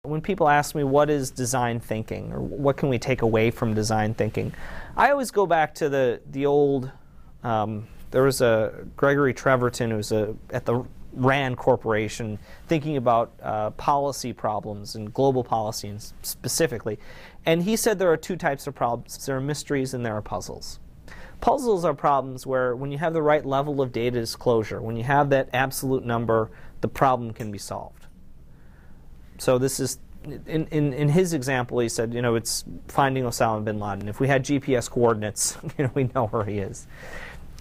When people ask me what is design thinking or what can we take away from design thinking, I always go back to the old, there was a Gregory Treverton who was at the RAND Corporation thinking about policy problems and global policy and specifically. And he said there are two types of problems. There are mysteries and there are puzzles. Puzzles are problems where when you have the right level of data disclosure, when you have that absolute number, the problem can be solved. So this is, in his example, he said, it's finding Osama bin Laden. If we had GPS coordinates, we know where he is.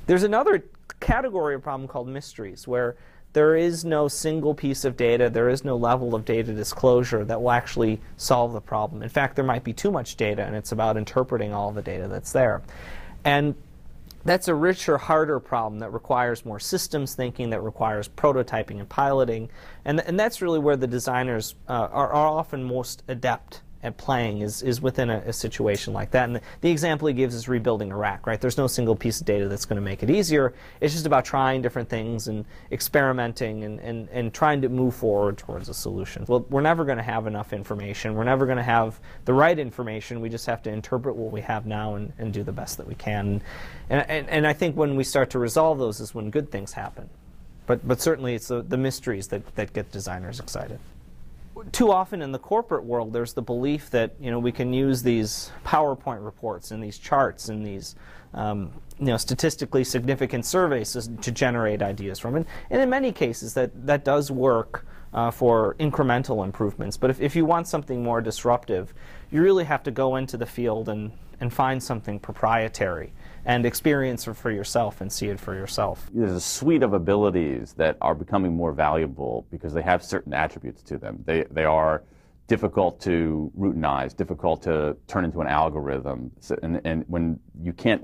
There's another category of problem called mysteries, where there is no single piece of data, there is no level of data disclosure that will actually solve the problem. In fact, there might be too much data, and it's about interpreting all the data that's there. And that's a richer, harder problem that requires more systems thinking, that requires prototyping and piloting. And that's really where the designers are often most adept at playing, is within a situation like that. And the example he gives is rebuilding Iraq, right? There's no single piece of data that's going to make it easier. It's just about trying different things and experimenting and trying to move forward towards a solution. Well, we're never going to have enough information. We're never going to have the right information. We just have to interpret what we have now and do the best that we can. And I think when we start to resolve those is when good things happen. But certainly it's the mysteries that get designers excited. Too often in the corporate world, there's the belief that we can use these PowerPoint reports and these charts and these statistically significant surveys to generate ideas from. And in many cases, that does work for incremental improvements. But if you want something more disruptive, you really have to go into the field and find something proprietary and experience it for yourself and see it for yourself. There's a suite of abilities that are becoming more valuable because they have certain attributes to them. They are difficult to routinize, difficult to turn into an algorithm, and when you can't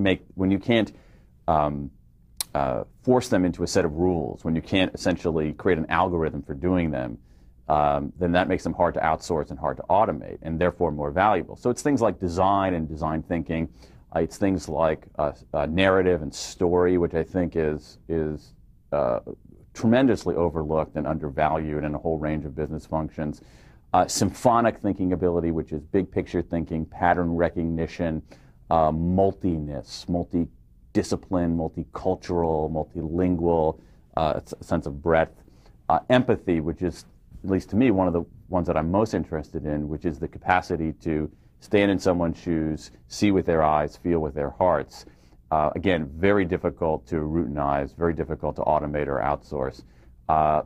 force them into a set of rules, when you can't essentially create an algorithm for doing them, then that makes them hard to outsource and hard to automate, and therefore more valuable. So it's things like design and design thinking. It's things like narrative and story, which I think is tremendously overlooked and undervalued in a whole range of business functions. Symphonic thinking ability, which is big picture thinking, pattern recognition, multiness, multidiscipline, multicultural, multilingual, a sense of breadth. Empathy, which is, at least to me, one of the ones that I'm most interested in, which is the capacity to stand in someone's shoes, see with their eyes, feel with their hearts. Again, very difficult to routinize, very difficult to automate or outsource.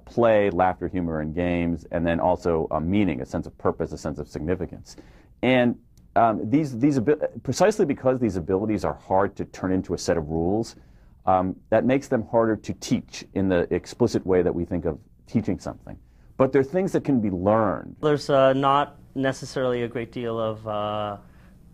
Play, laughter, humor, and games, and then also meaning, a sense of purpose, a sense of significance. And precisely because these abilities are hard to turn into a set of rules, that makes them harder to teach in the explicit way that we think of teaching something. But they're things that can be learned. There's not necessarily a great deal of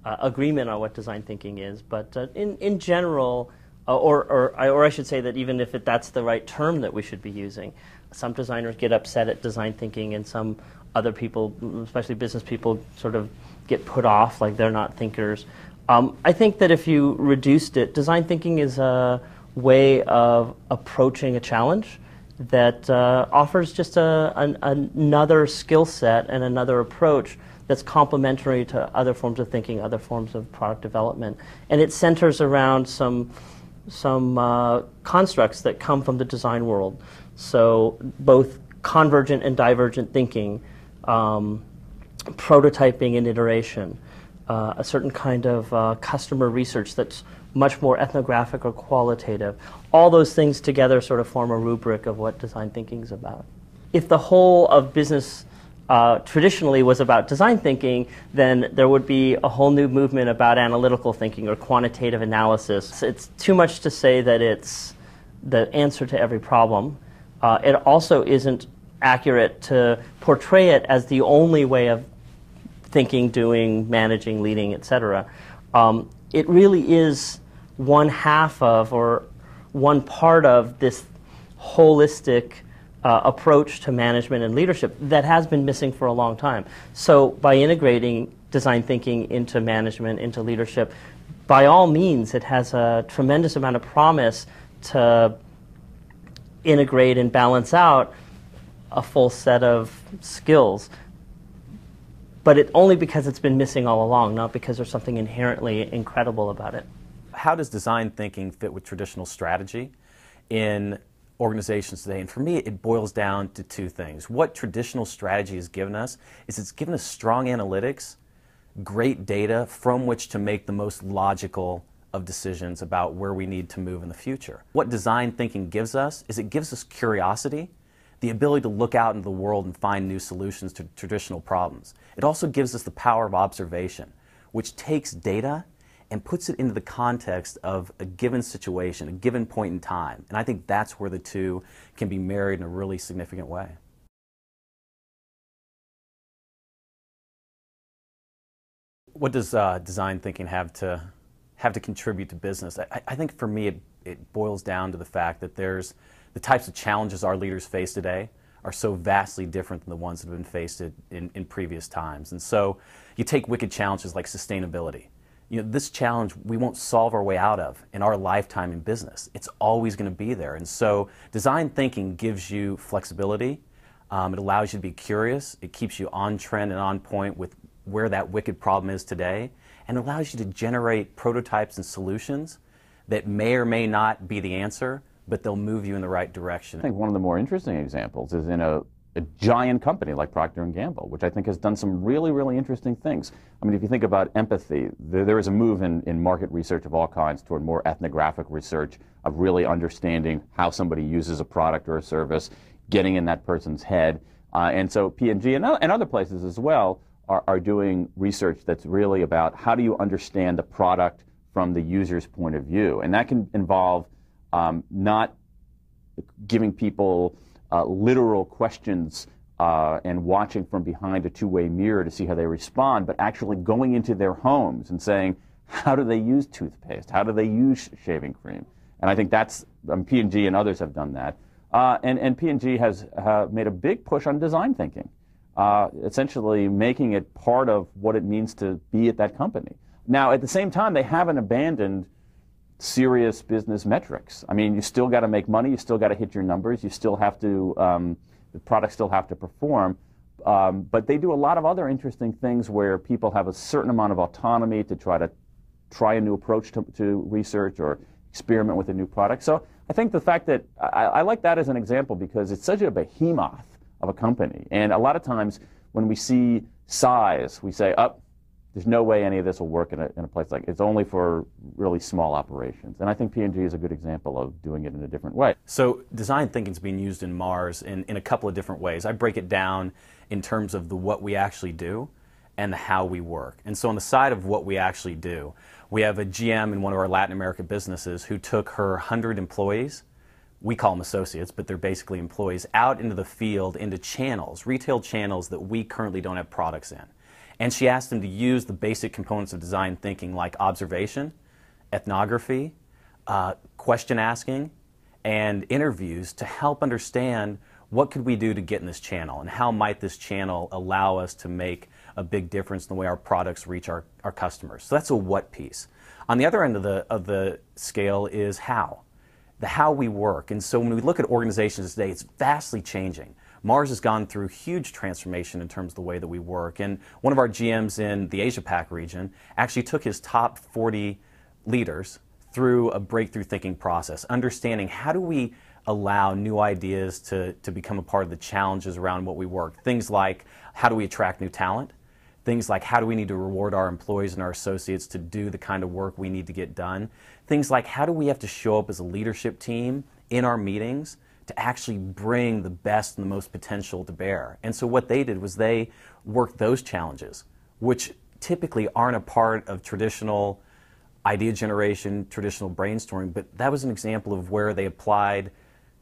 agreement on what design thinking is, but in general, or I should say that even if that's the right term that we should be using, some designers get upset at design thinking and some other people, especially business people, sort of get put off like they're not thinkers. I think that if you reduced it, design thinking is a way of approaching a challenge that offers just another skill set and another approach that's complementary to other forms of thinking, other forms of product development. And it centers around some constructs that come from the design world. So both convergent and divergent thinking, prototyping and iteration, a certain kind of customer research that's much more ethnographic or qualitative. All those things together sort of form a rubric of what design thinking is about. If the whole of business traditionally was about design thinking, then there would be a whole new movement about analytical thinking or quantitative analysis. It's too much to say that it's the answer to every problem. It also isn't accurate to portray it as the only way of thinking, doing, managing, leading, etc. It really is one half of or one part of this holistic approach to management and leadership that has been missing for a long time. So by integrating design thinking into management, into leadership, by all means it has a tremendous amount of promise to integrate and balance out a full set of skills. but only because it's been missing all along, not because there's something inherently incredible about it. How does design thinking fit with traditional strategy in organizations today? And for me, it boils down to two things. What traditional strategy has given us is it's given us strong analytics, great data from which to make the most logical of decisions about where we need to move in the future. What design thinking gives us is it gives us curiosity, the ability to look out into the world and find new solutions to traditional problems. It also gives us the power of observation, which takes data and puts it into the context of a given situation, a given point in time. And I think that's where the two can be married in a really significant way. What does design thinking have to contribute to business? I think for me it boils down to the fact that there's the types of challenges our leaders face today are so vastly different than the ones that have been faced in previous times. And so you take wicked challenges like sustainability. You know, this challenge we won't solve our way out of in our lifetime in business. It's always going to be there. And so design thinking gives you flexibility. It allows you to be curious. It keeps you on trend and on point with where that wicked problem is today, and allows you to generate prototypes and solutions that may or may not be the answer, but they'll move you in the right direction. I think one of the more interesting examples is in a giant company like Procter & Gamble, which I think has done some really, really interesting things. I mean, if you think about empathy, there is a move in market research of all kinds toward more ethnographic research of really understanding how somebody uses a product or a service, getting in that person's head. And so P&G and other places as well are doing research that's really about how do you understand the product from the user's point of view. And that can involve not giving people literal questions and watching from behind a two-way mirror to see how they respond, but actually going into their homes and saying, how do they use toothpaste? How do they use shaving cream? And I think that's, P&G and others have done that. And P&G has made a big push on design thinking, essentially making it part of what it means to be at that company. Now, at the same time, they haven't abandoned serious business metrics. I mean, you still got to make money, you still got to hit your numbers, you still have to, the products still have to perform, but they do a lot of other interesting things where people have a certain amount of autonomy to try a new approach to research or experiment with a new product. So I think the fact that, I like that as an example because it's such a behemoth of a company. And a lot of times when we see size, we say, there's no way any of this will work in a place like it's only for really small operations. And I think P&G is a good example of doing it in a different way. So design thinking is being used in Mars in a couple of different ways. I break it down in terms of the what we actually do and the how we work. And so on the side of what we actually do, we have a GM in one of our Latin America businesses who took her 100 employees, we call them associates, but they're basically employees, out into the field, into channels, retail channels that we currently don't have products in. And she asked them to use the basic components of design thinking like observation, ethnography, question asking, and interviews to help understand what could we do to get in this channel and how might this channel allow us to make a big difference in the way our products reach our customers. So that's a what piece. On the other end of the scale is how. The how we work. And so when we look at organizations today, it's vastly changing. Mars has gone through huge transformation in terms of the way that we work. And one of our GMs in the Asia-Pac region actually took his top 40 leaders through a breakthrough thinking process, understanding how do we allow new ideas to become a part of the challenges around what we work. Things like how do we attract new talent? Things like how do we need to reward our employees and our associates to do the kind of work we need to get done? Things like how do we have to show up as a leadership team in our meetings to actually bring the best and the most potential to bear. And so what they did was they worked those challenges, which typically aren't a part of traditional idea generation, traditional brainstorming, but that was an example of where they applied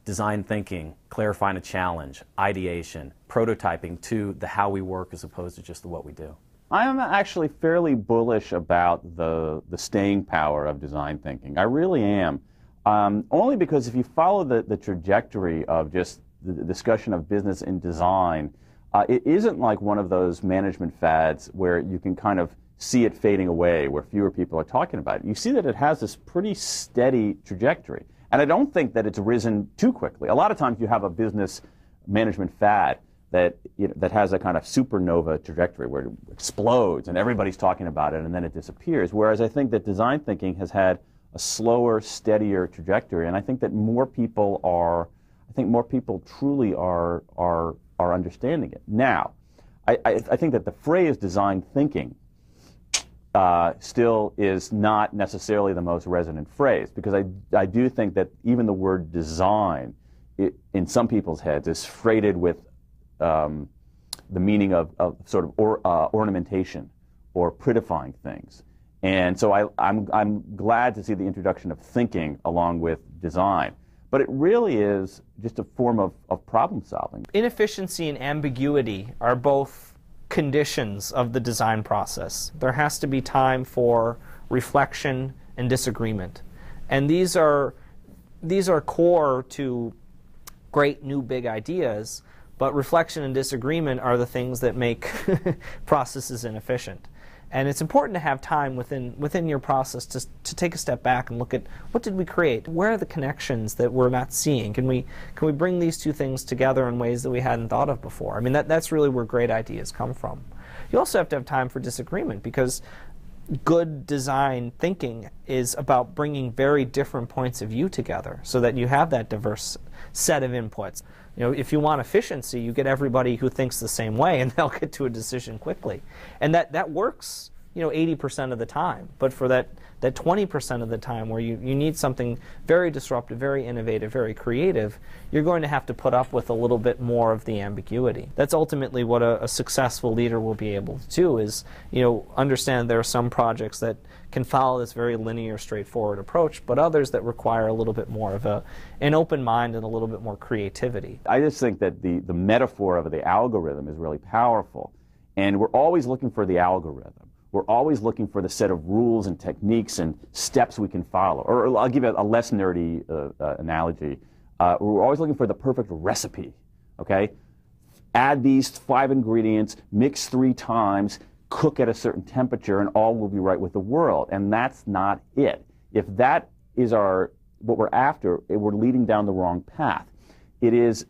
design thinking, clarifying a challenge, ideation, prototyping to the how we work as opposed to just the what we do. I am actually fairly bullish about the staying power of design thinking. I really am. Only because if you follow the trajectory of just the discussion of business in design, it isn't like one of those management fads where you can kind of see it fading away, where fewer people are talking about it. You see that it has this pretty steady trajectory. And I don't think that it's risen too quickly. A lot of times you have a business management fad that that has a kind of supernova trajectory where it explodes and everybo's talking about it and then it disappears. Whereas I think that design thinking has had a slower, steadier trajectory, and I think that more people truly are understanding it. Now, I think that the phrase design thinking still is not necessarily the most resonant phrase, because I do think that even the word design in some people's heads is freighted with the meaning of sort of ornamentation or prettifying things. And so I'm glad to see the introduction of thinking along with design. But it really is just a form of problem solving. Inefficiency and ambiguity are both conditions of the design process. There has to be time for reflection and disagreement. And these are core to great new big ideas, but reflection and disagreement are the things that make processes inefficient. And it's important to have time within your process to take a step back and look at what did we create? Where are the connections that we're not seeing? Can we bring these two things together in ways that we hadn't thought of before? I mean, that's really where great ideas come from. You also have to have time for disagreement, because good design thinking is about bringing very different points of view together so that you have that diverse set of inputs. You know, if you want efficiency, you get everybody who thinks the same way, and they'll get to a decision quickly. And that works, 80% of the time. But for that 20% of the time where you need something very disruptive, very innovative, very creative, you're going to have to put up with a little bit more of the ambiguity. That's ultimately what a successful leader will be able to do, is understand there are some projects that can follow this very linear, straightforward approach, but others that require a little bit more of an open mind and a little bit more creativity. I just think that the metaphor of the algorithm is really powerful. And we're always looking for the algorithm. We're always looking for the set of rules and techniques and steps we can follow. Or I'll give you a less nerdy analogy. We're always looking for the perfect recipe, okay? Add these 5 ingredients, mix 3 times, cook at a certain temperature, and all will be right with the world. And that's not it. If that is what we're after, we're leading down the wrong path. It is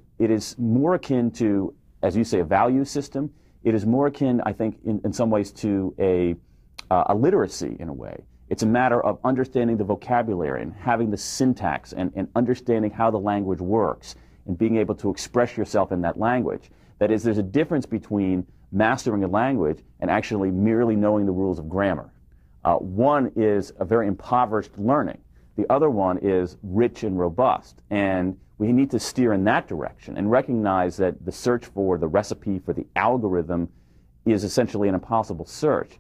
more akin to, as you say, a value system. It is more akin, I think, in some ways to a literacy in a way. It's a matter of understanding the vocabulary and having the syntax and understanding how the language works and being able to express yourself in that language. That is, there's a difference between mastering a language and actually merely knowing the rules of grammar. One is a very impoverished learning. The other one is rich and robust. And we need to steer in that direction and recognize that the search for the recipe for the algorithm is essentially an impossible search.